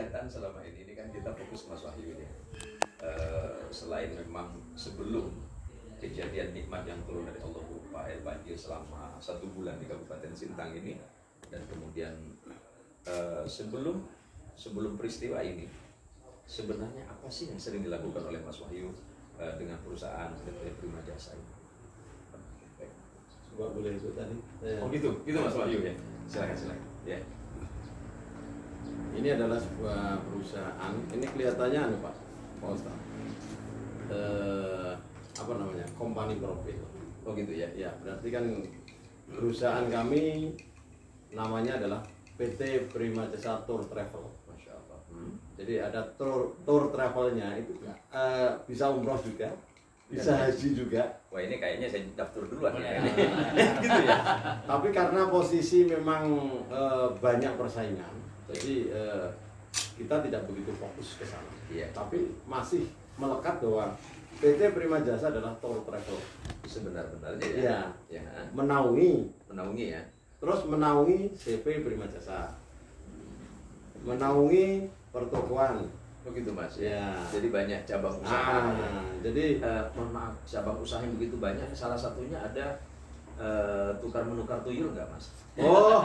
kegiatan selama ini kan kita fokus Mas Wahyu ya. Selain memang sebelum kejadian nikmat yang turun dari Allah berupa air banjir selama 1 bulan di Kabupaten Sintang ini, dan kemudian sebelum peristiwa ini sebenarnya apa sih yang sering dilakukan oleh Mas Wahyu dengan perusahaan PT Prima Jasa ini? Coba boleh itu tadi. Oh gitu Mas Wahyu ya. Silakan. Ya. Ini adalah sebuah perusahaan. Ini kelihatannya Pak Ustaz. Apa namanya? Company profit. Oh gitu ya. Ya, berarti kan perusahaan kami namanya adalah PT Prima Jasa Tour Travel. Masya Allah. Jadi ada tour travelnya itu bisa umroh juga, bisa haji juga. Wah ini kayaknya saya daftar duluan ya. Gitu ya. Tapi karena posisi memang banyak persaingan, jadi kita tidak begitu fokus ke sana. Iya. Tapi masih melekat bahwa PT Prima Jasa adalah tour travel. Sebenar-benarnya ya. Iya. Ya. Menaungi ya. Terus menaungi CV Prima Jasa. Menaungi pertokoan. Begitu Mas. Ya. Jadi banyak cabang usaha. Jadi Mohon maaf, cabang usaha yang begitu banyak. Salah satunya ada tukar menukar tuyul nggak Mas? oh,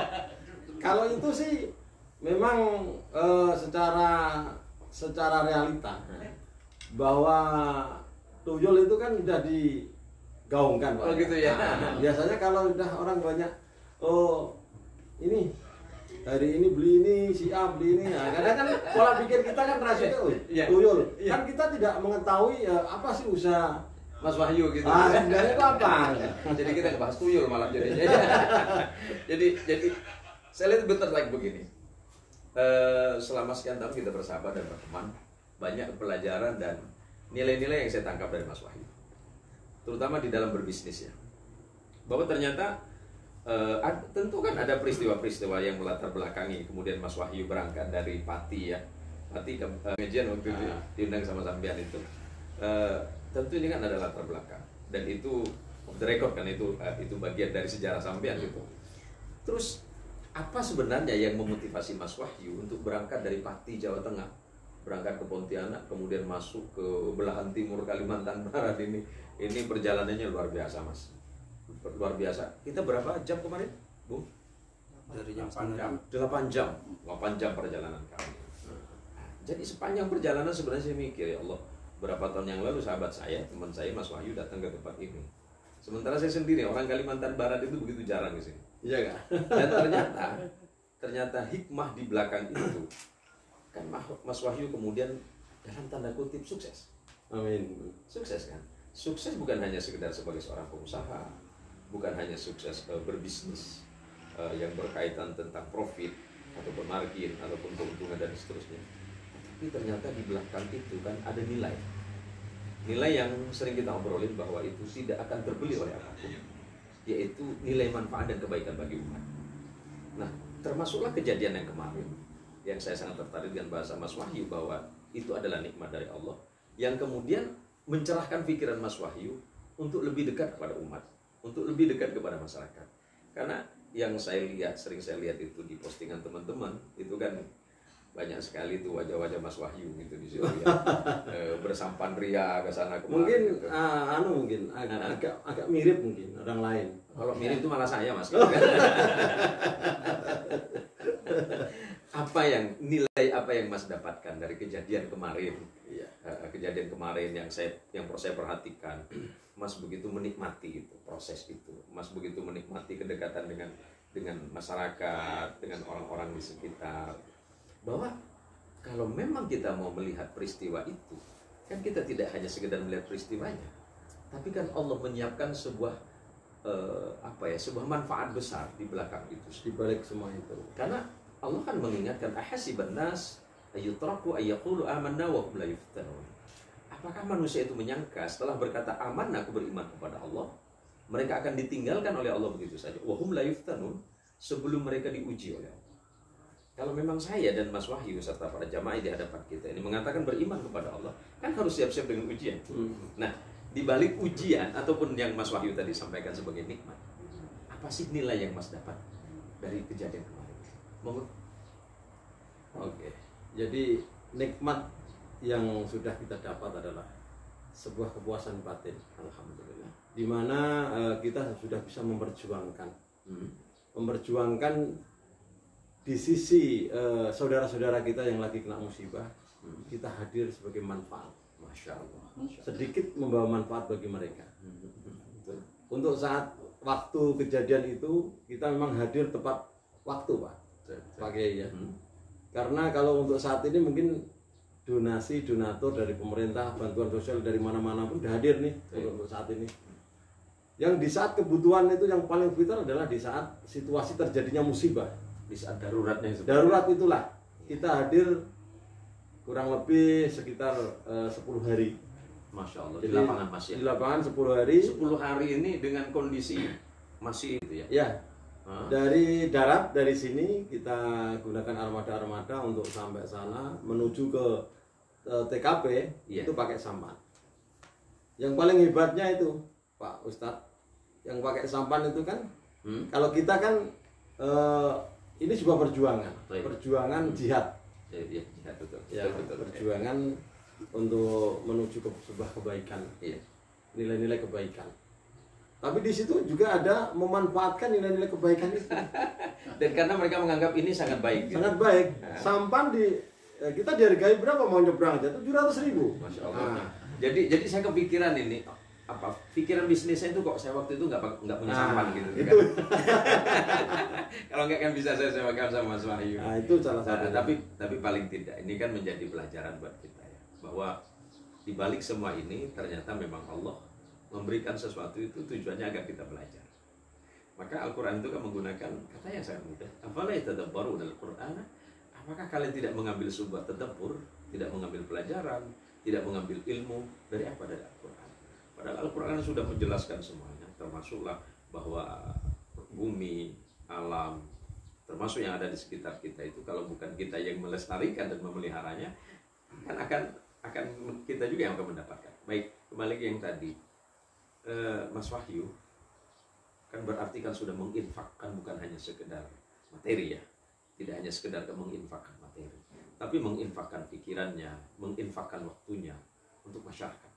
kalau itu sih memang secara realita bahwa tuyul itu kan sudah digaungkan Pak. Oh gitu ya. Biasanya kalau udah orang banyak, oh ini hari ini beli ini, si A beli ini. Nah, kadang kan pola pikir kita kan rasional, tuyul. Kan kita tidak mengetahui apa sih usaha Mas Wahyu gitu. sebenarnya itu apa? Jadi kita bahas tuyul malah jadinya. jadi saya lihat bentar lagi begini. Selama sekian tahun kita bersahabat dan berteman, banyak pelajaran dan nilai-nilai yang saya tangkap dari Mas Wahyu, terutama di dalam berbisnis ya. Bahwa ternyata tentu kan ada peristiwa-peristiwa yang melatar belakangi kemudian Mas Wahyu berangkat dari Pati ya. Pati pengajian waktu itu diundang sama sampean itu. Tentu ini kan ada latar belakang dan itu off the record kan, itu bagian dari sejarah sampean gitu. Terus apa sebenarnya yang memotivasi Mas Wahyu untuk berangkat dari Pati Jawa Tengah, berangkat ke Pontianak, kemudian masuk ke belahan timur Kalimantan Barat ini perjalanannya luar biasa Mas. Luar biasa. Kita berapa jam kemarin, Bu? Dari jam 8 jam perjalanan kami. Jadi sepanjang perjalanan sebenarnya saya mikir, ya Allah, berapa tahun yang lalu sahabat saya, teman saya Mas Wahyu datang ke tempat ini. Sementara saya sendiri orang Kalimantan Barat itu begitu jarang di sini. Iya kan? Dan ternyata hikmah di belakang itu kan Mas Wahyu kemudian dalam tanda kutip sukses. Amin. Sukses kan? Sukses bukan hanya sekedar sebagai seorang pengusaha, bukan hanya sukses berbisnis yang berkaitan tentang profit ataupun margin ataupun keuntungan dan seterusnya. Tapi ternyata di belakang itu kan ada nilai yang sering kita obrolin bahwa itu tidak akan terbeli oleh apapun, yaitu nilai manfaat dan kebaikan bagi umat. Nah, termasuklah kejadian yang kemarin yang saya sangat tertarik dengan bahasa Mas Wahyu bahwa itu adalah nikmat dari Allah yang kemudian mencerahkan pikiran Mas Wahyu untuk lebih dekat kepada umat, untuk lebih dekat kepada masyarakat. Karena yang sering saya lihat itu di postingan teman-teman itu kan banyak sekali tuh wajah-wajah Mas Wahyu gitu di situ ya. Bersampan ria ke sana kemari. Mungkin gitu. mungkin agak mirip mungkin orang lain. Kalau mirip itu malah saya Mas. Nilai apa yang Mas dapatkan dari kejadian kemarin? Iya. Kejadian kemarin yang saya perhatikan, Mas begitu menikmati itu proses itu. Mas begitu menikmati kedekatan dengan masyarakat, dengan orang-orang di sekitar. Bahwa kalau memang kita mau melihat peristiwa itu, kan kita tidak hanya sekedar melihat peristiwanya, tapi kan Allah menyiapkan sebuah sebuah manfaat besar di belakang itu, Di balik semua itu. karena Allah kan mengingatkan ahasiban nas ayyutraku ayyaqulu amanna wa hum la yuftanun. Apakah manusia itu menyangka setelah berkata amanah, aku beriman kepada Allah, mereka akan ditinggalkan oleh Allah begitu saja? Wa hum la yuftanun, sebelum mereka diuji oleh Allah. Kalau memang saya dan Mas Wahyu serta para jamaah di hadapan kita ini mengatakan beriman kepada Allah, kan harus siap-siap dengan ujian. Nah, di balik ujian ataupun yang Mas Wahyu tadi sampaikan sebagai nikmat, apa sih nilai yang Mas dapat dari kejadian kemarin? Oke. Jadi nikmat yang sudah kita dapat adalah sebuah kepuasan batin, alhamdulillah. Di mana kita sudah bisa memperjuangkan, di sisi saudara-saudara kita yang lagi kena musibah, kita hadir sebagai manfaat. Masya Allah. Sedikit membawa manfaat bagi mereka. Untuk saat waktu kejadian itu kita memang hadir tepat waktu, Pak. Pakai ya. Karena kalau untuk saat ini mungkin donatur dari pemerintah, bantuan sosial dari mana-mana pun sudah hadir nih untuk saat ini. Yang di saat kebutuhan itu yang paling vital adalah di saat situasi terjadinya musibah, di saat daruratnya itu. Darurat itulah kita hadir kurang lebih sekitar 10 hari. Masya Allah. Jadi, di lapangan masih. Di lapangan 10 hari. 10 hari ini dengan kondisi masih itu ya. Ya. Dari darat, dari sini kita gunakan armada-armada untuk sampai sana, menuju ke TKP, itu pakai sampan. Yang paling hebatnya itu Pak Ustadz, yang pakai sampan itu kan, kalau kita kan ini sebuah perjuangan, perjuangan jihad. Jihad betul. Ya, betul. Perjuangan untuk menuju ke sebuah kebaikan, nilai-nilai kebaikan. Tapi di situ juga ada memanfaatkan nilai-nilai kebaikan itu. Dan karena mereka menganggap ini sangat baik. Sangat baik. Sampan kita dihargai berapa mau nyebrang aja? 700.000. Masya Allah. Jadi saya kepikiran ini apa? Pikiran bisnisnya itu kok saya waktu itu nggak punya sampan gitu. Itu. Kan? Kalau nggak kan bisa saya sewakan sama Mas Wahyu. Nah, itu salah satu. Tapi paling tidak ini kan menjadi pelajaran buat kita ya, bahwa di balik semua ini ternyata memang Allah memberikan sesuatu itu tujuannya agar kita belajar. Maka Al-Quran itu kan menggunakan kata yang sangat mudah. Afala yatadabbaruna al-Qur'an? Apakah kalian tidak mengambil sebuah tadabbur, tidak mengambil pelajaran, tidak mengambil ilmu dari apa? Dari Al-Quran. Padahal Al-Quran sudah menjelaskan semuanya, termasuklah bahwa bumi, alam, termasuk yang ada di sekitar kita itu kalau bukan kita yang melestarikan dan memeliharanya, kan akan kita juga yang akan mendapatkan. Baik, kembali ke yang tadi. Mas Wahyu kan berarti kan sudah menginfakkan bukan hanya sekedar materi ya, tidak hanya sekedar menginfakkan materi, tapi menginfakkan pikirannya, menginfakkan waktunya untuk masyarakat.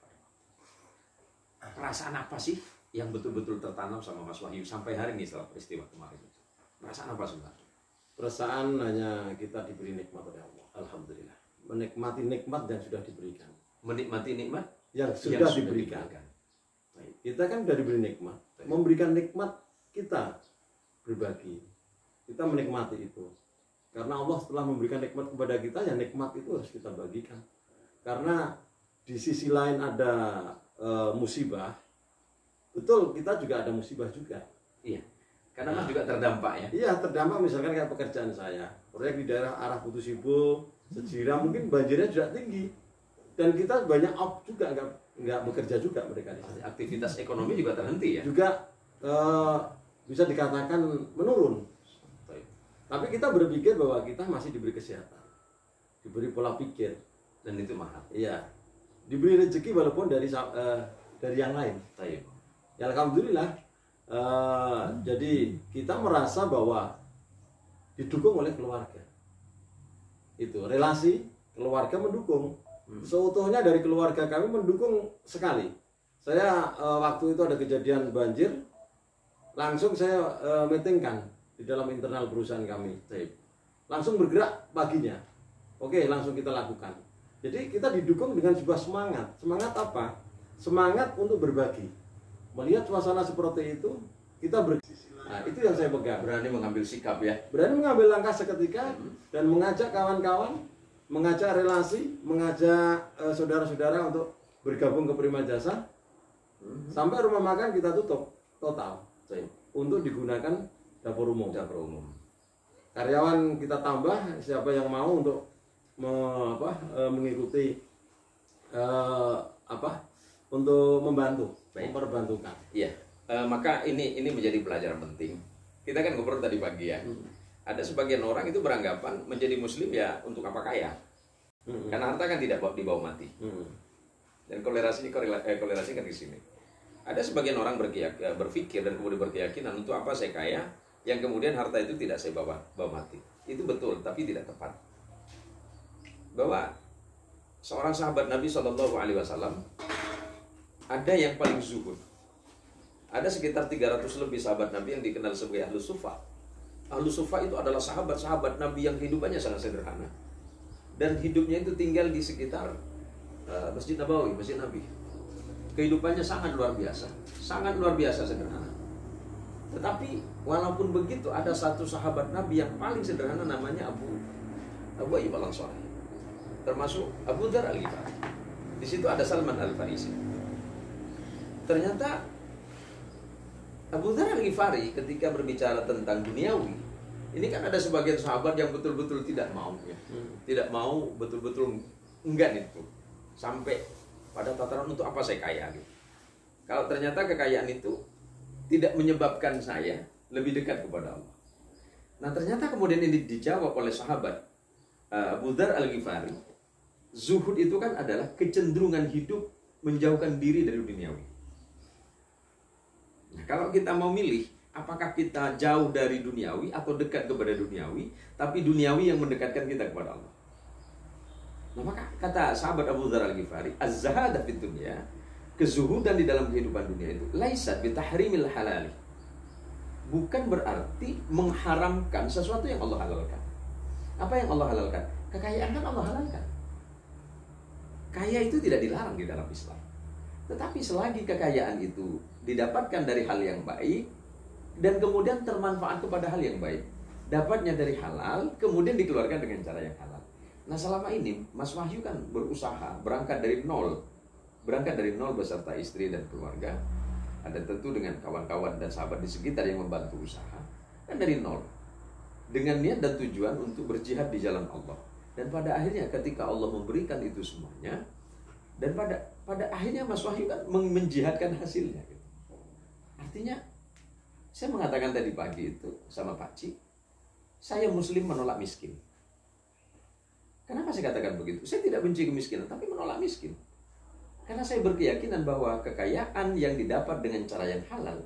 Perasaan apa sih yang betul-betul tertanam sama Mas Wahyu sampai hari ini setelah peristiwa kemarin itu? Perasaan apa sebenarnya? Perasaan hanya kita diberi nikmat oleh Allah, alhamdulillah. Menikmati nikmat yang sudah diberikan. Menikmati nikmat yang sudah diberikan. Kita kan sudah diberi nikmat, memberikan nikmat kita berbagi, kita menikmati itu. Karena Allah setelah memberikan nikmat kepada kita, ya nikmat itu harus kita bagikan. Karena di sisi lain ada musibah, betul kita juga ada musibah juga. Iya. Karena Mas juga terdampak ya. Iya, terdampak misalkan kayak pekerjaan saya, proyek di daerah arah Putus Ibu, Sejira mungkin banjirnya juga tinggi. Dan kita banyak off juga, nggak bekerja juga mereka di sana. Aktivitas ekonomi juga terhenti ya. Juga bisa dikatakan menurun. Tapi kita berpikir bahwa kita masih diberi kesehatan, diberi pola pikir, dan itu mahal. Iya, diberi rezeki walaupun dari yang lain. Ya alhamdulillah. Jadi kita merasa bahwa didukung oleh keluarga. Itu relasi keluarga mendukung. Seutuhnya dari keluarga kami mendukung sekali. Saya waktu itu ada kejadian banjir, langsung saya meetingkan di dalam internal perusahaan kami. Langsung bergerak paginya. Oke, langsung kita lakukan. Jadi kita didukung dengan sebuah semangat. Semangat apa? Semangat untuk berbagi. Melihat suasana seperti itu, kita nah, itu yang saya pegang. Berani mengambil sikap ya. Berani mengambil langkah seketika dan mengajak kawan-kawan, mengajak relasi, mengajak saudara-saudara untuk bergabung ke Prima Jasa. Sampai rumah makan kita tutup total untuk digunakan dapur umum. Karyawan kita tambah, siapa yang mau untuk mengikuti untuk membantu, memperbantukan. Iya. Maka ini menjadi pelajaran penting. Kita kan ngobrol tadi pagi ya. Ada sebagian orang itu beranggapan menjadi muslim ya untuk apa kaya. Karena harta kan tidak dibawa mati. Dan korelasi kan di sini. Ada sebagian orang berpikir dan kemudian berkeyakinan untuk apa saya kaya, yang kemudian harta itu tidak saya bawa mati. Itu betul, tapi tidak tepat. bahwa seorang sahabat Nabi Shallallahu Alaihi Wasallam ada yang paling zuhud. Ada sekitar 300 lebih sahabat Nabi yang dikenal sebagai Ahlus Sufa. Ahlus Sufa itu adalah sahabat-sahabat Nabi yang hidupannya sangat sederhana. Dan hidupnya itu tinggal di sekitar Masjid Nabawi, Masjid Nabi. Kehidupannya sangat luar biasa sederhana. Tetapi walaupun begitu, ada satu sahabat Nabi yang paling sederhana, namanya Abu Ayyub Al-Ansari, termasuk Abu Dzar Al-Ghifari. Di situ ada Salman Al-Farisi. Ternyata Abu Dzar Al-Ghifari ketika berbicara tentang duniawi, ini kan ada sebagian sahabat yang betul-betul tidak mau ya. Tidak mau, betul-betul enggan itu. Sampai pada tataran untuk apa saya kaya gitu. Kalau ternyata kekayaan itu tidak menyebabkan saya lebih dekat kepada Allah. Nah, ternyata kemudian ini dijawab oleh sahabat Abu Dzar Al-Ghifari. Zuhud itu kan adalah kecenderungan hidup menjauhkan diri dari duniawi. Nah, kalau kita mau milih, apakah kita jauh dari duniawi atau dekat kepada duniawi, tapi duniawi yang mendekatkan kita kepada Allah. Nah, maka kata sahabat Abu Dzar Al-Ghifari, az-zahadah fid dunya, kezuhudan di dalam kehidupan dunia itu laisat bitahrimil halali. Bukan berarti mengharamkan sesuatu yang Allah halalkan. Apa yang Allah halalkan? Kekayaan kan Allah halalkan. Kaya itu tidak dilarang di dalam Islam. Tetapi selagi kekayaan itu didapatkan dari hal yang baik dan kemudian termanfaat kepada hal yang baik, dapatnya dari halal, kemudian dikeluarkan dengan cara yang halal. Nah, selama ini Mas Wahyu kan berusaha berangkat dari nol beserta istri dan keluarga. Ada tentu dengan kawan-kawan dan sahabat di sekitar yang membantu usaha. Kan dari nol, dengan niat dan tujuan untuk berjihad di jalan Allah. Dan pada akhirnya ketika Allah memberikan itu semuanya, dan pada akhirnya Mas Wahyu kan menjihadkan hasilnya gitu. Artinya saya mengatakan tadi pagi itu sama Pak Ci, saya muslim menolak miskin. Kenapa saya katakan begitu? Saya tidak benci kemiskinan, tapi menolak miskin. Karena saya berkeyakinan bahwa kekayaan yang didapat dengan cara yang halal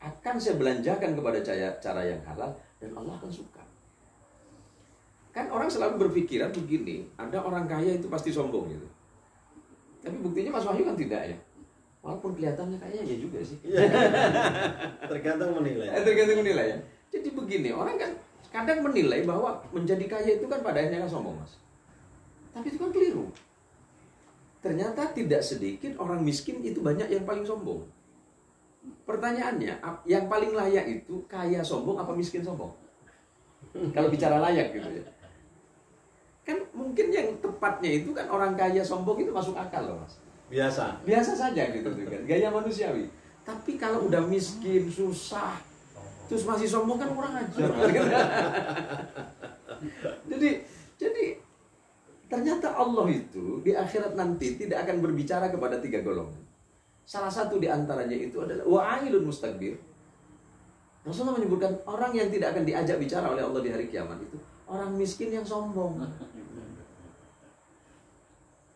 akan saya belanjakan kepada cara yang halal, dan Allah akan suka. Kan orang selalu berpikiran begini, ada orang kaya itu pasti sombong gitu. Tapi buktinya Mas Wahyu kan tidak ya. Walaupun kelihatannya kayaknya ya juga sih. Tergantung menilai. Tergantung menilai ya. Jadi begini, orang kan kadang menilai bahwa menjadi kaya itu kan pada akhirnya kan sombong, Mas. Tapi itu kan keliru. Ternyata tidak sedikit orang miskin itu banyak yang paling sombong. Pertanyaannya, yang paling layak itu kaya sombong apa miskin sombong? Kalau bicara layak gitu ya. Kan mungkin yang tepatnya itu kan orang kaya sombong itu masuk akal loh, Mas. Biasa saja gitu kan, gaya manusiawi. Tapi kalau udah miskin, susah, terus masih sombong kan kurang ajar. Jadi ternyata Allah itu di akhirat nanti tidak akan berbicara kepada 3 golongan. Salah satu di antaranya itu adalah wa'ailun mustakbir. Rasulullah menyebutkan orang yang tidak akan diajak bicara oleh Allah di hari kiamat itu orang miskin yang sombong.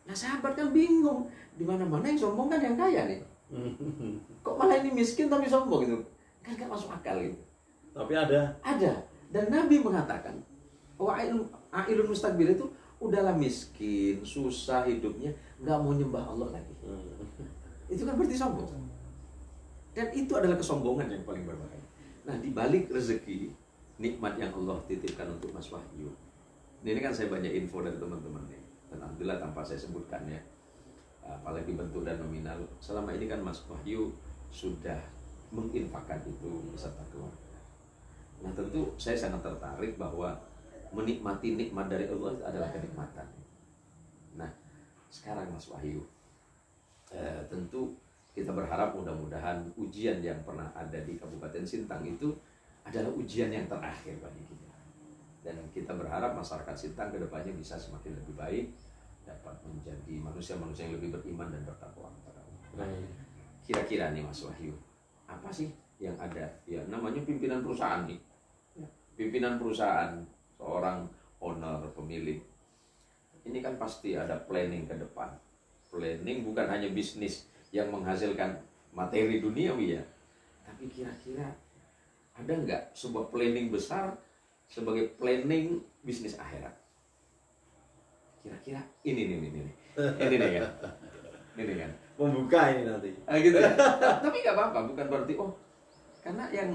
Nah, sahabat kan bingung, di mana-mana yang sombong kan yang kaya nih. Kok malah ini miskin tapi sombong gitu? Kan gak masuk akal gitu. Tapi ada. Dan Nabi mengatakan, wa'ailun mustakbir itu udahlah miskin, susah hidupnya, nggak mau nyembah Allah lagi. Itu kan berarti sombong. Dan itu adalah kesombongan yang paling berbahaya. Nah, di balik rezeki, nikmat yang Allah titipkan untuk Mas Wahyu. Ini kan saya banyak info dari teman-teman nih. Dan alhamdulillah tanpa saya sebutkan ya, apalagi bentuk dan nominal. Selama ini kan Mas Wahyu sudah menginfakkan itu beserta keluarga. Nah, tentu saya sangat tertarik bahwa menikmati nikmat dari Allah itu adalah kenikmatan. Nah, sekarang Mas Wahyu, tentu kita berharap mudah-mudahan ujian yang pernah ada di Kabupaten Sintang itu adalah ujian yang terakhir bagi kita. Dan kita berharap masyarakat Sintang ke depannya bisa semakin lebih baik, dapat menjadi manusia-manusia yang lebih beriman dan bertakwa kepada Allah. Nah, kira-kira nih Mas Wahyu, apa sih yang ada? Ya, namanya pimpinan perusahaan nih. Pimpinan perusahaan, seorang owner, pemilik. Ini kan pasti ada planning ke depan. Planning bukan hanya bisnis yang menghasilkan materi duniawi ya. Tapi kira-kira ada nggak sebuah planning besar sebagai planning bisnis akhirat? kira-kira ini nih kan Membuka ini nanti. gitu ya. Tapi nggak apa-apa, bukan berarti karena yang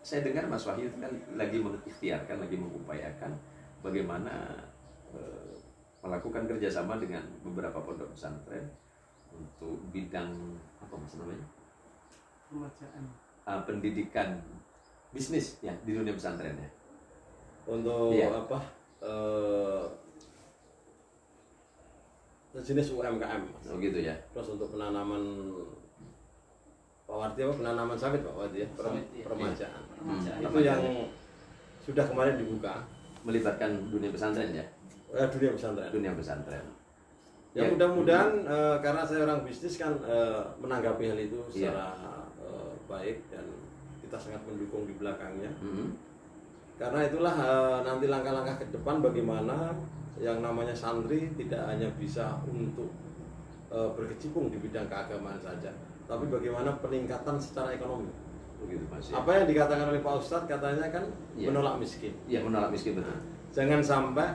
saya dengar Mas Wahyu kan lagi mengikhtiarkan, lagi mengupayakan bagaimana melakukan kerjasama dengan beberapa pondok pesantren untuk bidang apa mas namanya? Pendidikan bisnis ya di dunia pesantren ya. Untuk apa? Jenis UMKM. Oh gitu ya. Terus untuk penanaman Pak Wardi penanaman sawit Pak Wardi ya, permajaan. Itu yang sudah kemarin dibuka. Melibatkan dunia pesantren ya. Dunia pesantren. Ya mudah-mudahan karena saya orang bisnis kan menanggapi hal itu secara baik dan kita sangat mendukung di belakangnya. Karena itulah nanti langkah-langkah ke depan bagaimana yang namanya santri tidak hanya bisa untuk berkecimpung di bidang keagamaan saja, tapi bagaimana peningkatan secara ekonomi. Begitu Mas. Ya. Apa yang dikatakan oleh Pak Ustadz katanya kan menolak miskin. Iya, menolak miskin betul. Jangan sampai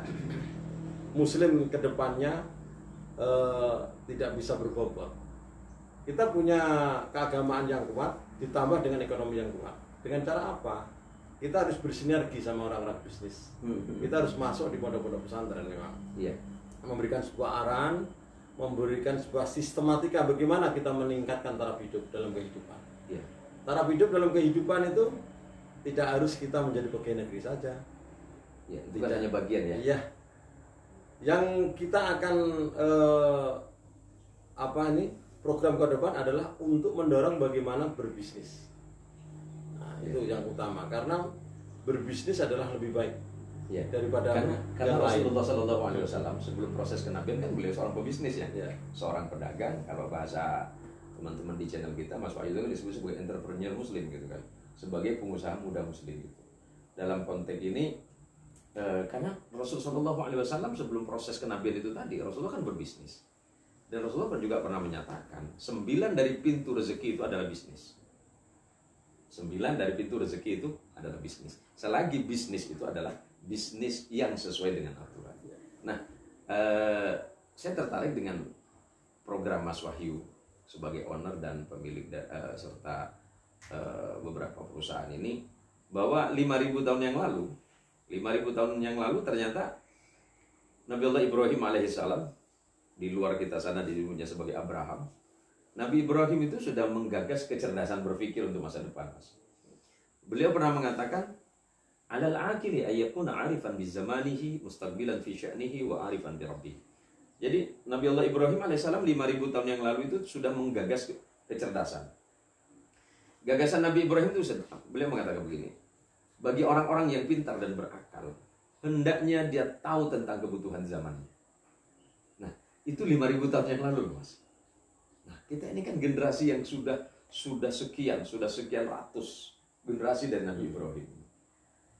Muslim ke depannya tidak bisa berbobot. Kita punya keagamaan yang kuat ditambah dengan ekonomi yang kuat. Dengan cara apa? Kita harus bersinergi sama orang-orang bisnis. Kita harus masuk di pondok-pondok pesantren memang. Iya. Memberikan sebuah arahan, memberikan sebuah sistematika bagaimana kita meningkatkan taraf hidup dalam kehidupan. Iya. Taraf hidup dalam kehidupan itu tidak harus kita menjadi pegawai negeri saja. Iya, itu hanya bagian ya. Iya. Yang kita akan program ke depan adalah untuk mendorong bagaimana berbisnis. Itu yang utama karena berbisnis adalah lebih baik daripada karena Rasulullah SAW sebelum proses kenabian kan beliau seorang pebisnis ya, seorang pedagang. Kalau bahasa teman-teman di channel kita Mas Wahyu itu disebut sebagai entrepreneur muslim gitu kan, sebagai pengusaha muda muslim gitu. Dalam konteks ini karena Rasulullah SAW sebelum proses kenabian itu tadi Rasulullah kan berbisnis dan Rasulullah juga pernah menyatakan 9 dari pintu rezeki itu adalah bisnis. 9 dari pintu rezeki itu adalah bisnis. Selagi bisnis itu adalah bisnis yang sesuai dengan aturan. Nah, saya tertarik dengan program Mas Wahyu sebagai owner dan pemilik serta beberapa perusahaan ini, bahwa 5.000 tahun yang lalu ternyata Nabi Allah Ibrahim alaihissalam, di luar kita sana disebutnya sebagai Abraham. Nabi Ibrahim itu sudah menggagas kecerdasan berpikir untuk masa depan. Beliau pernah mengatakan, "Alal aqili ayyakuna 'arifan bi zamanihi mustaqbilan fi sya'nihi wa 'arifan bi rabbih." Jadi Nabi Allah Ibrahim alaihissalam 5.000 tahun yang lalu itu sudah menggagas kecerdasan. Gagasan Nabi Ibrahim itu beliau mengatakan begini, bagi orang-orang yang pintar dan berakal, hendaknya dia tahu tentang kebutuhan zamannya. Nah, itu 5.000 tahun yang lalu, Mas. Nah, kita ini kan generasi yang sudah sekian ratus generasi dari Nabi Ibrahim.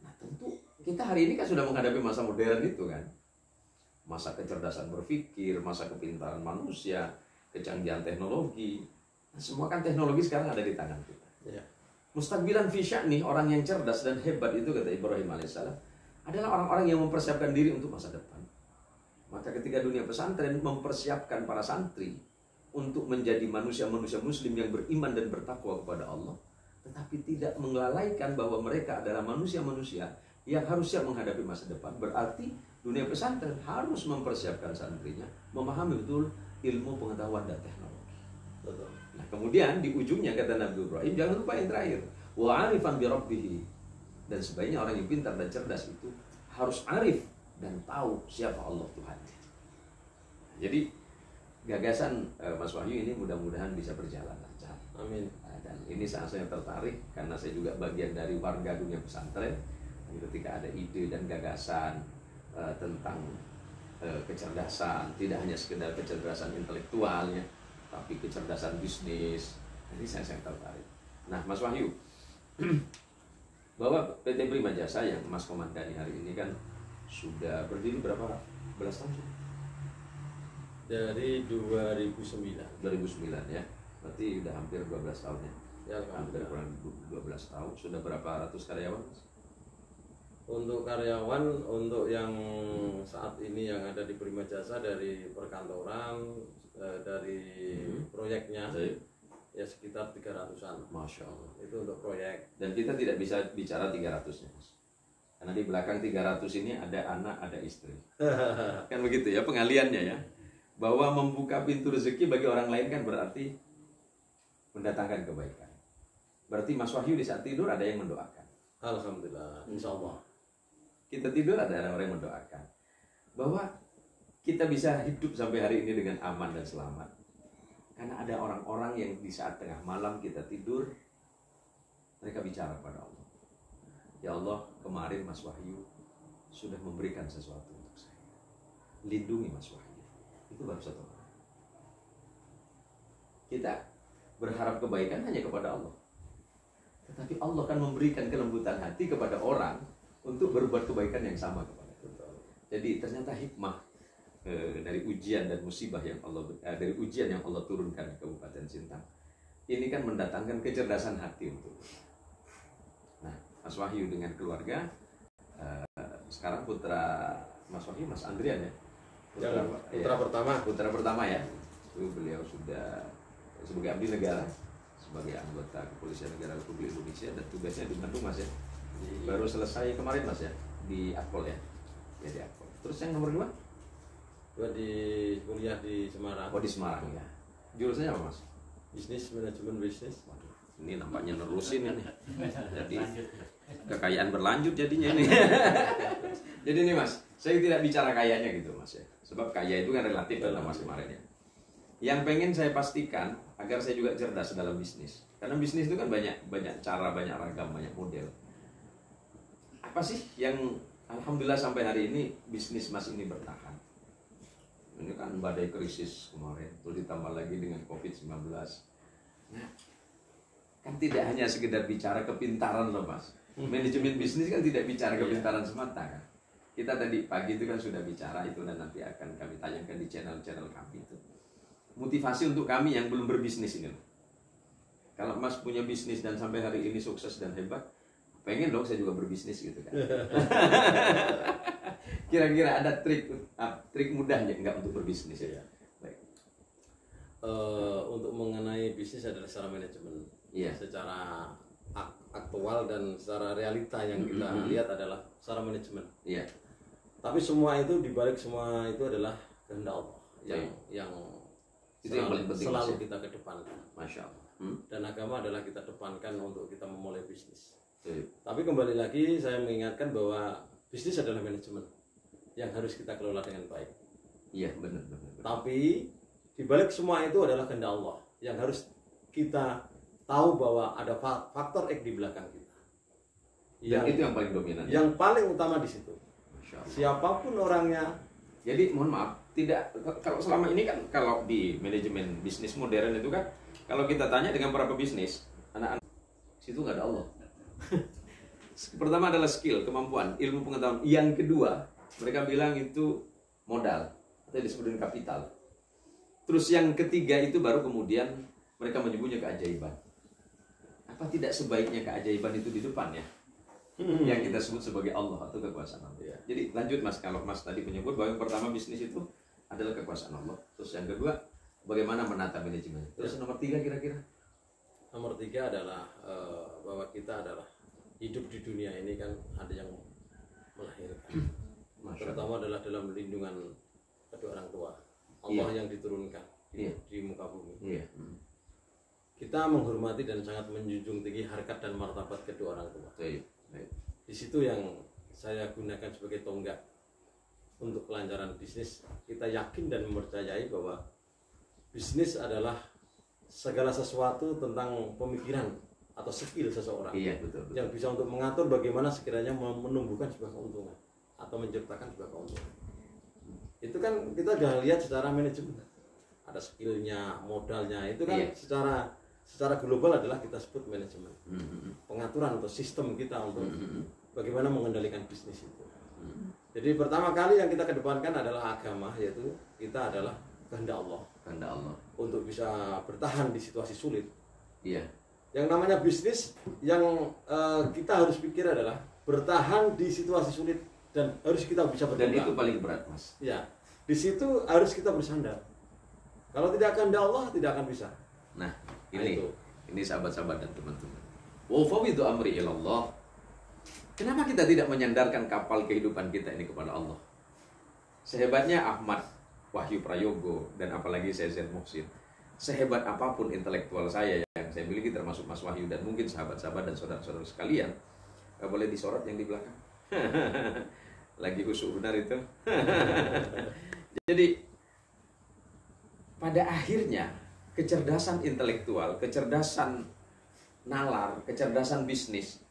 Nah, tentu kita hari ini kan sudah menghadapi masa modern itu kan. Masa kecerdasan berpikir, masa kepintaran manusia, kecanggihan teknologi. Nah, semua kan teknologi sekarang ada di tangan kita. Ya. Mustaqbilan fi sya'ni, orang yang cerdas dan hebat itu kata Ibrahim alaihissalam adalah orang-orang yang mempersiapkan diri untuk masa depan. Maka ketika dunia pesantren mempersiapkan para santri untuk menjadi manusia-manusia muslim yang beriman dan bertakwa kepada Allah, tetapi tidak melalaikan bahwa mereka adalah manusia-manusia yang harus siap menghadapi masa depan. Berarti dunia pesantren harus mempersiapkan santrinya memahami betul ilmu pengetahuan dan teknologi. Betul. Nah, kemudian di ujungnya kata Nabi Ibrahim, jangan lupa yang terakhir, wa 'arifan bi rabbih. Dan sebaiknya orang yang pintar dan cerdas itu harus arif dan tahu siapa Allah Tuhannya. Jadi gagasan Mas Wahyu ini mudah-mudahan bisa berjalan lancar. Amin. Dan ini saya tertarik karena saya juga bagian dari warga dunia pesantren. Ketika ada ide dan gagasan tentang kecerdasan, tidak hanya sekedar kecerdasan intelektualnya, tapi kecerdasan bisnis, ini saya tertarik. Nah, Mas Wahyu, bahwa PT Prima Jasa yang Mas komandani hari ini kan sudah berdiri berapa belas tahun sudah? Dari 2009 ya, berarti udah hampir 12 tahun ya. Ya, hampir kurang 12 tahun. Sudah berapa ratus karyawan? Untuk karyawan, untuk yang saat ini yang ada di Prima Jasa dari perkantoran, dari proyeknya, ya sekitar 300-an. Masya Allah. Itu untuk proyek. Dan kita tidak bisa bicara 300-nya, Mas. Karena di belakang 300 ini ada anak, ada istri. Kan begitu ya pengaliannya ya. Bahwa membuka pintu rezeki bagi orang lain kan berarti mendatangkan kebaikan. Berarti Mas Wahyu di saat tidur ada yang mendoakan. Alhamdulillah, insya Allah. Kita tidur ada orang yang mendoakan. Bahwa kita bisa hidup sampai hari ini dengan aman dan selamat. Karena ada orang-orang yang di saat tengah malam kita tidur, mereka bicara kepada Allah. Ya Allah, kemarin Mas Wahyu sudah memberikan sesuatu untuk saya. Lindungi Mas Wahyu. Itu baru satu orang. Kita berharap kebaikan hanya kepada Allah. Tetapi Allah kan memberikan kelembutan hati kepada orang untuk berbuat kebaikan yang sama kepada kita. Jadi ternyata hikmah dari ujian dan musibah yang Allah dari ujian yang Allah turunkan di Kabupaten Sintang ini kan mendatangkan kecerdasan hati untuk. Nah, Mas Wahyu dengan keluarga, sekarang putra Mas Wahyu, Mas Andrian ya. Putra pertama ya. Itu beliau sudah sebagai abdi negara, sebagai anggota Kepolisian Negara Republik Indonesia dan tugasnya di Bandung Mas ya. Baru selesai kemarin Mas ya di Akpol ya. Ya di Akpol. Terus yang nomor 2? Gua di kuliah di Semarang. Oh di Semarang ya. Jurusannya apa Mas? Bisnis, manajemen bisnis. Waduh, ini nampaknya nerusin ini. Jadi kekayaan berlanjut jadinya ini. Jadi ini Mas, saya tidak bicara kayanya gitu Mas ya. Sebab kaya itu kan relatif kata Mas kemarin ya. Yang pengen saya pastikan agar saya juga cerdas dalam bisnis. Karena bisnis itu kan banyak cara, banyak ragam, banyak model. Apa sih yang alhamdulillah sampai hari ini bisnis Mas ini bertahan? Ini kan badai krisis kemarin, terus ditambah lagi dengan COVID-19. Nah, kan tidak hanya sekedar bicara kepintaran loh Mas. Manajemen bisnis kan tidak bicara kepintaran semata kan. Kita tadi pagi itu kan sudah bicara itu dan nanti akan kami tayangkan di channel-channel kami itu. Motivasi untuk kami yang belum berbisnis ini. Kalau Mas punya bisnis dan sampai hari ini sukses dan hebat, pengen dong saya juga berbisnis gitu kan. Kira-kira ada trik mudahnya enggak untuk berbisnis ya? Baik. Untuk mengenai bisnis adalah secara manajemen, secara aktual dan secara realita yang kita lihat adalah secara manajemen. Iya. Tapi semua itu dibalik semua itu adalah kehendak Allah yang itu yang paling penting selalu kita kedepankan. Masya Allah. Dan agama adalah kita depankan untuk kita memulai bisnis. Iya. Tapi kembali lagi saya mengingatkan bahwa bisnis adalah manajemen yang harus kita kelola dengan baik. Iya benar. Tapi dibalik semua itu adalah kehendak Allah yang harus kita tahu bahwa ada faktor X di belakang kita. Dan itu yang paling dominan. Yang paling utama di situ. Masya Allah. Siapapun orangnya. Jadi mohon maaf, tidak kalau selama ini kan kalau di manajemen bisnis modern itu kan kalau kita tanya dengan para pebisnis, anak-anak situ nggak ada Allah. Pertama adalah skill, kemampuan, ilmu pengetahuan. Yang kedua, mereka bilang itu modal atau disebut dengan kapital. Terus yang ketiga itu baru kemudian mereka menyebutnya keajaiban. Apa tidak sebaiknya keajaiban itu di depan ya? Yang kita sebut sebagai Allah atau kekuasaan Allah. Jadi lanjut Mas, kalau Mas tadi menyebut bahwa yang pertama bisnis itu adalah kekuasaan Allah. Terus yang kedua, bagaimana menata manajemen. Terus nomor 3 kira-kira? Nomor 3 adalah bahwa kita adalah hidup di dunia ini kan ada yang melahirkan. Terutama adalah dalam lindungan kedua orang tua. Allah yang diturunkan di muka bumi. Kita menghormati dan sangat menjunjung tinggi harkat dan martabat kedua orang tua. Di situ yang saya gunakan sebagai tonggak untuk kelancaran bisnis. Kita yakin dan mempercayai bahwa bisnis adalah segala sesuatu tentang pemikiran atau skill seseorang. Betul. Yang bisa untuk mengatur bagaimana sekiranya menumbuhkan sebuah keuntungan atau menciptakan sebuah keuntungan. Itu kan kita sudah lihat secara manajemen. Ada skillnya, modalnya, itu kan secara global adalah kita sebut manajemen. Pengaturan atau sistem kita untuk bagaimana mengendalikan bisnis itu. Jadi pertama kali yang kita kedepankan adalah agama, yaitu kita adalah kehendak Allah. Kehendak Allah. Untuk bisa bertahan di situasi sulit. Iya. Yang namanya bisnis yang kita harus pikir adalah bertahan di situasi sulit dan harus kita bisa berkembang. Dan itu paling berat, Mas. Ya, di situ harus kita bersandar. Kalau tidak akan ada Allah, tidak akan bisa. Nah, ini sahabat-sahabat dan teman-teman. Wa fawwidu amri ilallah. Kenapa kita tidak menyandarkan kapal kehidupan kita ini kepada Allah? Sehebatnya Ahmad Wahyu Prayogo dan apalagi saya Zain Muhsin, sehebat apapun intelektual saya yang saya miliki, termasuk Mas Wahyu dan mungkin sahabat-sahabat dan saudara-saudara sekalian, boleh disorot yang di belakang. Lagi khusyuk benar itu. Jadi pada akhirnya kecerdasan intelektual, kecerdasan nalar, kecerdasan bisnis,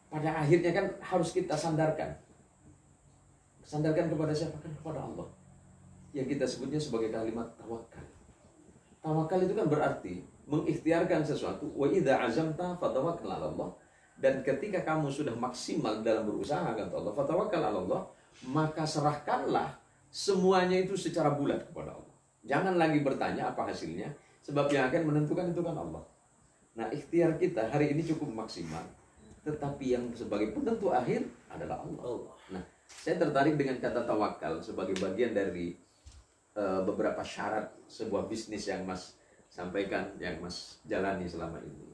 pada akhirnya kan harus kita sandarkan. Sandarkan kepada siapa? Kan kepada Allah. Yang kita sebutnya sebagai kalimat tawakal. Tawakal itu kan berarti mengikhtiarkan sesuatu. Wa idza azamta fatawakkal 'ala Allah. Dan ketika kamu sudah maksimal dalam berusaha kata Allah, fatawakkal 'ala Allah, maka serahkanlah semuanya itu secara bulat kepada Allah. Jangan lagi bertanya apa hasilnya, sebab yang akan menentukan itu kan Allah. Nah, ikhtiar kita hari ini cukup maksimal, tetapi yang sebagai penentu akhir adalah Allah. Nah, saya tertarik dengan kata tawakal sebagai bagian dari beberapa syarat sebuah bisnis yang Mas sampaikan, yang Mas jalani selama ini.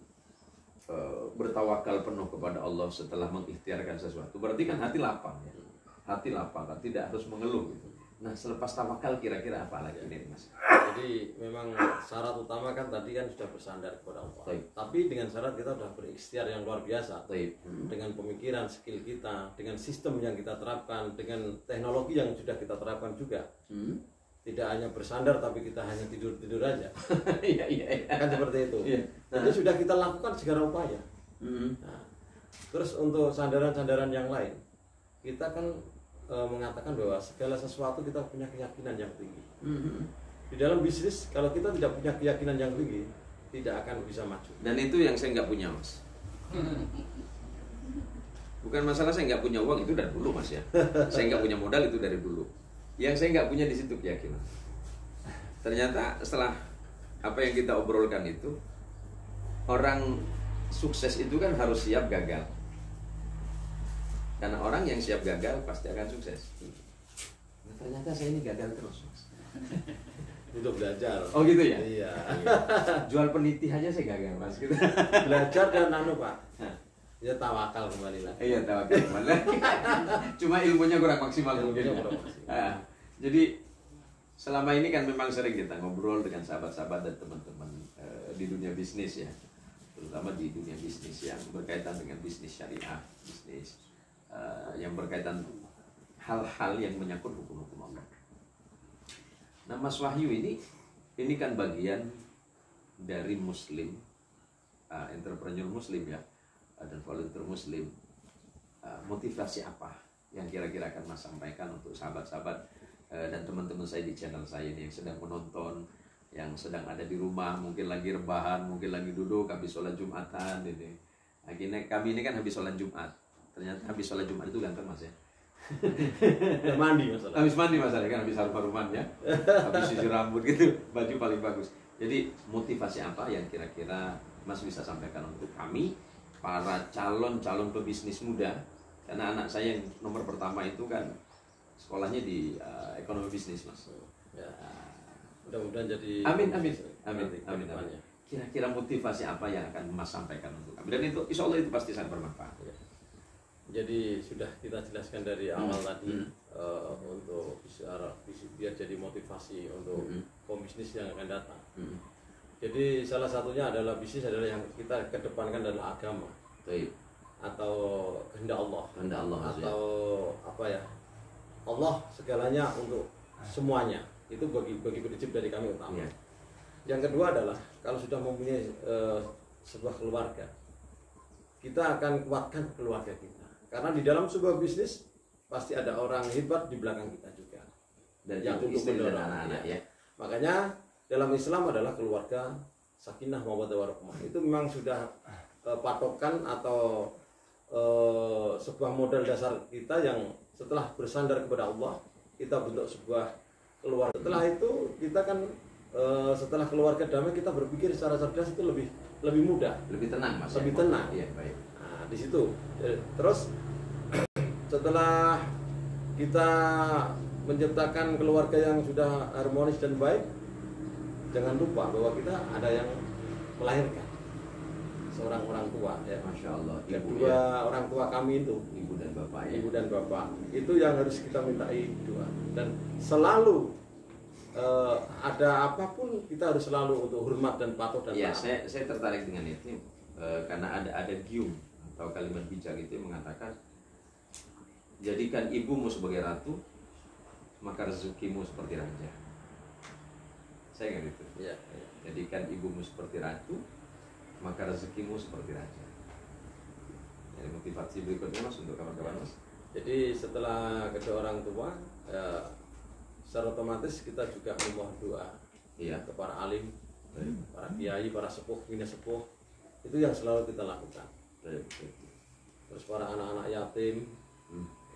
Bertawakal penuh kepada Allah setelah mengikhtiarkan sesuatu. Berarti kan hati lapang ya. Hati lapang, kan tidak harus mengeluh gitu. Nah, selepas tawakal kira-kira apa lagi nih, Mas? Jadi memang syarat utama kan tadi kan sudah bersandar kepada Allah. Tapi dengan syarat kita sudah berikhtiar yang luar biasa. Dengan pemikiran, skill kita, dengan sistem yang kita terapkan, dengan teknologi yang sudah kita terapkan juga. Tidak hanya bersandar tapi kita hanya tidur-tidur aja. Iya. Kan seperti itu. Jadi sudah kita lakukan segala upaya. Nah, terus untuk sandaran-sandaran yang lain, kita kan mengatakan bahwa segala sesuatu kita punya keyakinan yang tinggi. Di dalam bisnis, kalau kita tidak punya keyakinan yang tinggi, tidak akan bisa maju. Dan itu yang saya nggak punya, Mas. Bukan masalah saya nggak punya uang, itu dari dulu, Mas ya. Saya nggak punya modal, itu dari dulu. Yang saya nggak punya di situ keyakinan. Ternyata setelah apa yang kita obrolkan itu, orang sukses itu kan harus siap gagal. Karena orang yang siap gagal pasti akan sukses. Nah, ternyata saya ini gagal terus, Mas. Untuk belajar. Oh gitu ya? Iya. Jual peniti aja saya gagal, Mas. Gitu. Belajar dan Pak. Ya tawakal kembali lah. Iya, tawakal kembali. Cuma ilmunya kurang maksimal mungkin. Jadi selama ini kan memang sering kita ngobrol dengan sahabat-sahabat dan teman-teman di dunia bisnis ya, terutama di dunia bisnis yang berkaitan dengan bisnis syariah, bisnis yang berkaitan hal-hal yang menyangkut hukum-hukum Allah. Nah, Mas Wahyu ini kan bagian dari Muslim, entrepreneur Muslim ya, dan volunteer Muslim. Motivasi apa yang kira-kira akan Mas sampaikan untuk sahabat-sahabat dan teman-teman saya di channel saya ini yang sedang menonton, yang sedang ada di rumah, mungkin lagi rebahan, mungkin lagi duduk habis sholat Jumatan ini. Akhirnya kami ini kan habis sholat Jumat. Ternyata habis sholat Jumat itu ganteng, Mas ya. Mandi masalah. Habis mandi masalah kan, habis harum-haruman ya. Habis cuci rambut gitu, baju paling bagus. Jadi motivasi apa yang kira-kira Mas bisa sampaikan untuk kami para calon pebisnis muda? Karena anak saya yang nomor pertama itu kan sekolahnya di ekonomi bisnis, Mas. Ya. Mudah-mudahan jadi. Amin. Kira-kira motivasi apa yang akan Mas sampaikan untuk kami? Dan itu, insya Allah itu pasti sangat bermanfaat. Ya. Jadi sudah kita jelaskan dari awal tadi untuk biar jadi motivasi untuk pembisnis yang akan datang. Jadi salah satunya adalah bisnis adalah yang kita kedepankan adalah agama. Atau kehendak Allah. Atau apa ya? Allah segalanya untuk semuanya. Itu bagi prinsip dari kami utama. Yang kedua adalah kalau sudah mempunyai sebuah keluarga, kita akan kuatkan keluarga kita. Karena di dalam sebuah bisnis pasti ada orang hebat di belakang kita juga. Dan yang untuk mendorong anak-anak ya. Makanya dalam Islam adalah keluarga sakinah mawaddah warahmah. Itu memang sudah patokan atau sebuah modal dasar kita yang setelah bersandar kepada Allah, kita bentuk sebuah keluarga. Setelah itu kita kan setelah keluarga damai, kita berpikir secara cerdas itu lebih mudah, lebih tenang, Mas. Lebih tenang. Iya, baik. Nah, di situ. Terus setelah kita menciptakan keluarga yang sudah harmonis dan baik, jangan lupa bahwa kita ada yang melahirkan seorang orang tua ya. Masya Allah. Kedua orang tua kami itu, ibu dan bapak ya. ibu dan bapak itu yang harus kita mintai doa. Dan selalu ada apapun kita harus selalu untuk hormat dan patuh dan ya, taat. saya tertarik dengan itu karena ada gium atau kalimat bijak itu yang mengatakan, jadikan ibumu sebagai ratu, maka rezekimu seperti raja. Saya ingat itu. Ya. Jadikan ibumu seperti ratu, maka rezekimu seperti raja. Jadi motivasi berikutnya Mas untuk kawan-kawan Mas. Jadi setelah kedua orang tua, secara otomatis kita juga memohon doa ke para alim, para kiai, para sepuh, bina sepuh. Itu yang selalu kita lakukan. Terus para anak-anak yatim,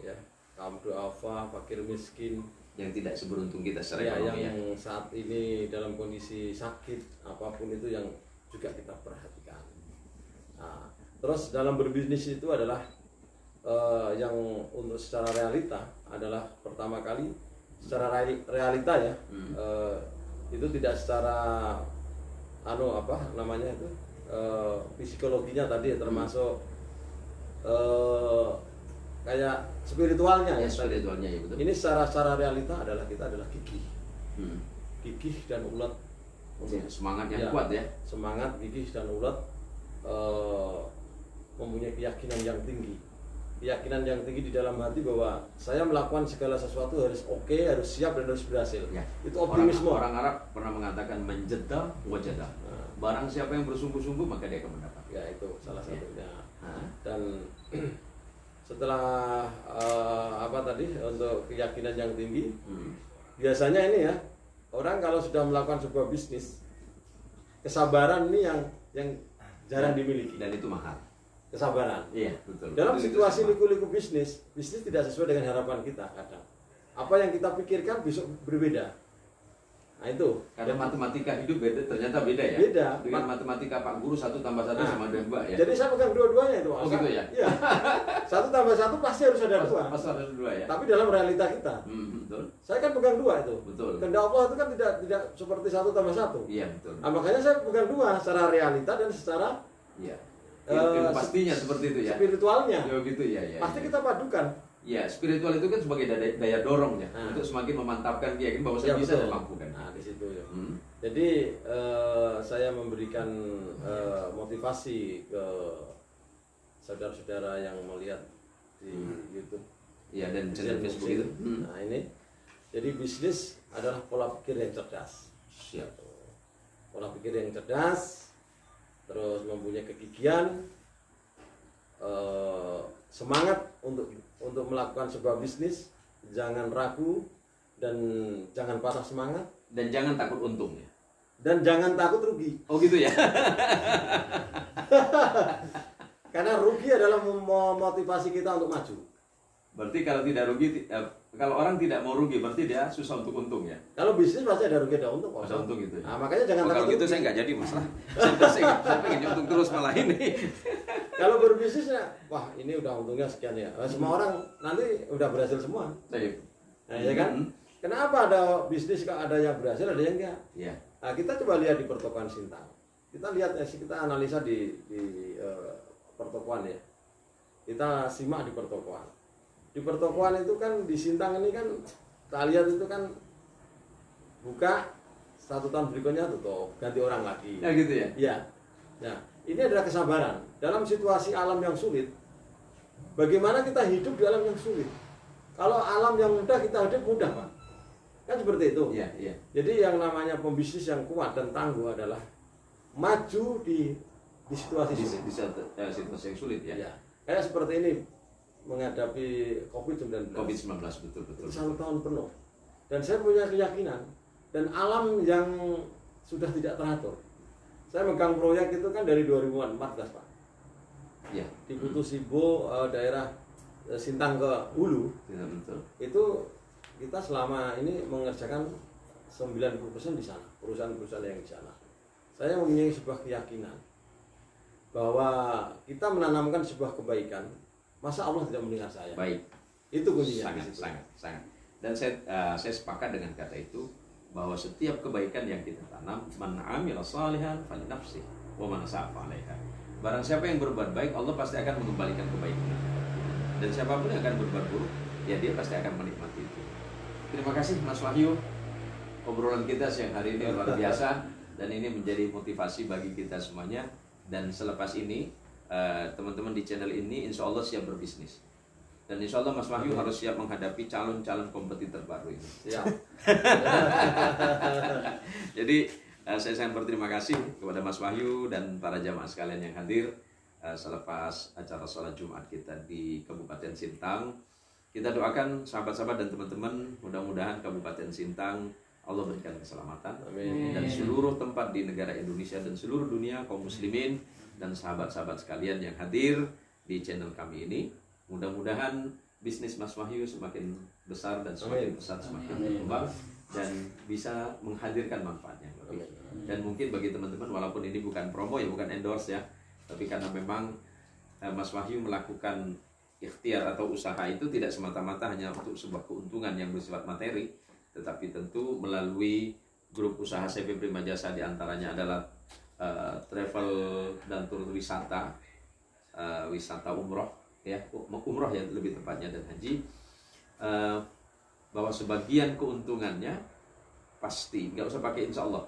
ya, kaum duafa, fakir miskin, yang tidak seberuntung kita secara ya, ekonomi yang saat ini dalam kondisi sakit, apapun itu yang juga kita perhatikan. Nah, terus dalam berbisnis itu adalah yang untuk secara realita adalah pertama kali secara realita ya, itu tidak secara psikologinya tadi ya, termasuk kayak spiritualnya ya. Spiritualnya ya, betul. Ini secara realita adalah kita adalah gigih, gigih dan ulet. Semangat yang kuat ya. Semangat, gigih dan ulet, mempunyai keyakinan yang tinggi. Keyakinan yang tinggi di dalam hati bahwa saya melakukan segala sesuatu harus oke, harus siap dan harus berhasil. Ya. Itu optimisme. Orang Arab pernah mengatakan menjeda wajada. Barang siapa yang bersungguh-sungguh maka dia akan mendapat. Ya, itu salah satunya. Dan setelah untuk keyakinan yang tinggi, biasanya ini ya, orang kalau sudah melakukan sebuah bisnis, kesabaran ini yang jarang dimiliki. Dan itu mahal. Kesabaran. Iya, betul. Dalam situasi liku-liku bisnis tidak sesuai dengan harapan kita kadang. Apa yang kita pikirkan besok berbeda. Nah itu. Karena matematika hidup ternyata beda ya. Beda. Dengan matematika Pak Guru 1 + 1 sama dengan 2 ya. Jadi saya pegang dua-duanya itu. Oh gitu ya. Iya. 1 + 1 pasti harus ada 2. Pasti ada 2 ya. Tapi dalam realita kita. Betul. Saya kan pegang 2 itu. Betul. Kehendak Allah itu kan tidak seperti 1 + 1. Iya, betul. Nah, makanya saya pegang 2 secara realita dan secara pastinya seperti itu ya. Spiritualnya. Ya gitu ya. Pasti kita padukan. Ya, spiritual itu kan sebagai daya dorongnya untuk semakin memantapkan keyakinan bahwa saya bisa dan mampu kan. Nah, di situ ya. Jadi saya memberikan motivasi ke saudara-saudara yang melihat di YouTube. Iya, dan channel Facebook itu. Nah, ini. Jadi bisnis adalah pola pikir yang cerdas. Siap. Pola pikir yang cerdas, terus mempunyai kegigihan, semangat untuk melakukan sebuah bisnis, jangan ragu dan jangan patah semangat, dan jangan takut untung ya. Dan jangan takut rugi. Oh gitu ya. Karena rugi adalah memotivasi kita untuk maju. Berarti kalau tidak rugi, kalau orang tidak mau rugi, berarti dia susah untuk untung ya. Kalau bisnis pasti ada rugi ada untung. Ada untung gitu ya. Nah, makanya jangan takut. Kalau gitu saya nggak jadi masalah. saya pengen untung terus malah ini. Kalau berbisnis ya, wah ini udah untungnya sekian ya. Semua orang nanti udah berhasil semua. Nah, ya kan? Kenapa ada bisnis kok ada yang berhasil, ada yang enggak? Iya. Nah, kita coba lihat di pertokoan Sintang. Kita lihat kita analisa di pertokoan ya. Kita simak di pertokoan. Di pertokoan itu kan di Sintang ini kan kita lihat itu kan buka 1 tahun berikutnya tutup, ganti orang lagi. Ya gitu ya. Iya. Nah, ini adalah kesabaran dalam situasi alam yang sulit. Bagaimana kita hidup di alam yang sulit? Kalau alam yang mudah kita hidup mudah, Pak. Kan seperti itu. Iya, iya. Jadi yang namanya pembisnis yang kuat dan tangguh adalah maju di situasi sulit. Di situasi yang sulit ya. Ya. Kayak seperti ini menghadapi COVID-19. COVID-19 betul. 1 tahun penuh. Dan saya punya keyakinan dan alam yang sudah tidak teratur. Saya megang proyek itu kan dari 2014, Pak. Iya. Di Kutusibo, daerah Sintang ke Hulu. Ya, betul. Itu kita selama ini mengerjakan 90% di sana, perusahaan-perusahaan yang di sana. Saya mempunyai sebuah keyakinan bahwa kita menanamkan sebuah kebaikan, masa Allah tidak mendengar saya? Baik. Itu kuncinya. Sangat. Dan saya sepakat dengan kata itu, bahwa setiap kebaikan yang kita tanam, man amila shalihan falinafsih wa man asaa falaiha. Barang siapa yang berbuat baik, Allah pasti akan mengembalikan kebaikan. Dan siapapun yang akan berbuat buruk, ya dia pasti akan menikmati itu. Terima kasih Mas Wahyu. Obrolan kita siang hari ini luar biasa, dan ini menjadi motivasi bagi kita semuanya. Dan selepas ini teman-teman di channel ini insya Allah siap berbisnis, dan insya Allah Mas Wahyu harus siap menghadapi calon-calon kompetitor baru ini. Siap. Jadi saya sangat berterima kasih kepada Mas Wahyu dan para jamaah sekalian yang hadir selepas acara sholat Jumat kita di Kabupaten Sintang. Kita doakan sahabat-sahabat dan teman-teman, mudah-mudahan Kabupaten Sintang Allah berikan keselamatan. Amin. Dan seluruh tempat di negara Indonesia dan seluruh dunia, kaum muslimin dan sahabat-sahabat sekalian yang hadir di channel kami ini, mudah-mudahan bisnis Mas Wahyu semakin besar dan semakin besar, semakin berkembang, dan bisa menghadirkan manfaatnya lebih. Dan mungkin bagi teman-teman, walaupun ini bukan promo ya, bukan endorse ya, tapi karena memang Mas Wahyu melakukan ikhtiar atau usaha itu tidak semata-mata hanya untuk sebuah keuntungan yang bersifat materi, tetapi tentu melalui grup usaha CV Prima Jasa, diantaranya adalah travel dan tur wisata, wisata umroh ya, umroh ya lebih tepatnya, dan haji, bahwa sebagian keuntungannya pasti, nggak usah pakai insya Allah,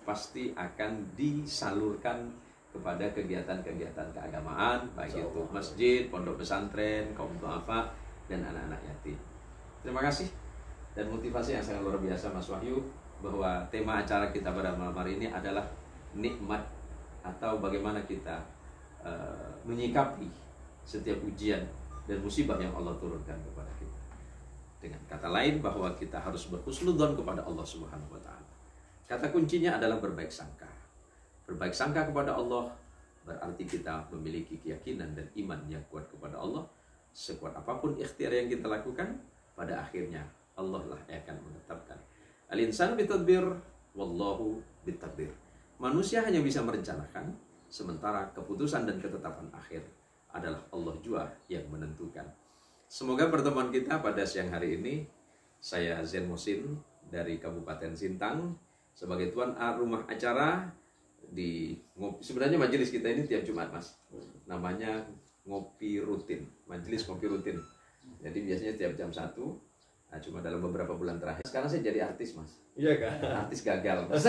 pasti akan disalurkan kepada kegiatan-kegiatan keagamaan, baik itu masjid, pondok pesantren, kaum duafa, dan anak-anak yatim. Terima kasih. Dan motivasi yang sangat luar biasa Mas Wahyu, bahwa tema acara kita pada malam hari ini adalah nikmat, atau bagaimana kita menyikapi setiap ujian dan musibah yang Allah turunkan kepada kita. Dengan kata lain, bahwa kita harus berhusnudzon kepada Allah Subhanahu wa Ta'ala. Kata kuncinya adalah berbaik sangka. Berbaik sangka kepada Allah berarti kita memiliki keyakinan dan iman yang kuat kepada Allah. Sekuat apapun ikhtiar yang kita lakukan, pada akhirnya Allah lah yang akan menetapkan. Al-insan bitadbir, wallahu bitadbir. Manusia hanya bisa merencanakan, sementara keputusan dan ketetapan akhir adalah Allah jua yang menentukan. Semoga pertemuan kita pada siang hari ini, saya Zen Musin dari Kabupaten Sintang sebagai tuan rumah acara di ngopi. Sebenarnya majelis kita ini tiap Jumat Mas, namanya ngopi rutin, majelis ngopi rutin. Jadi biasanya tiap jam 1. Nah, cuma dalam beberapa bulan terakhir. Sekarang saya jadi artis Mas. Iya kan? Artis gagal Mas.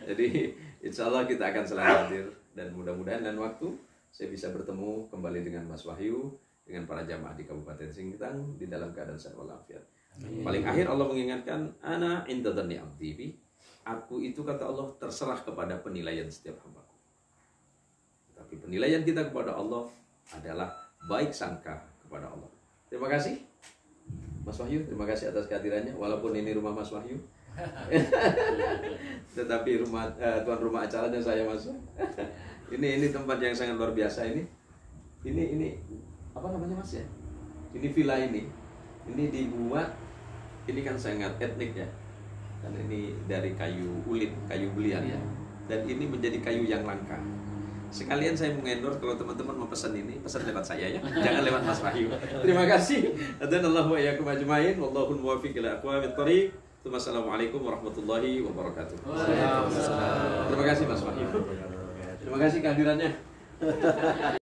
Jadi insya Allah kita akan selalu hadir, dan mudah-mudahan dan waktu saya bisa bertemu kembali dengan Mas Wahyu, dengan para jamaah di Kabupaten Sintang di dalam keadaan sehat walafiat. Paling akhir Allah mengingatkan, ana inda dhanni abdi bi. Aku itu, kata Allah, terserah kepada penilaian setiap hambaku. Tapi penilaian kita kepada Allah adalah baik sangka kepada Allah. Terima kasih Mas Wahyu, terima kasih atas kehadirannya. Walaupun ini rumah Mas Wahyu, tetapi tuan rumah acaranya saya Mas. Ini tempat yang sangat luar biasa ini. Ini apa namanya Mas ya? Ini villa ini dibuat, ini kan sangat etnik ya. Karena ini dari kayu ulin, kayu belian ya. Dan ini menjadi kayu yang langka. Sekalian saya mengendorse, kalau teman-teman mau pesan ini, pesan lewat saya ya, jangan lewat Mas Wahyu. Terima kasih. Adanallahu wa iyyakum ajmain. Wallahul muwaffiq ila aqwamit thoriq. Wassalamualaikum warahmatullahi wabarakatuh. Terima kasih Mas Wahyu. Terima kasih kehadirannya.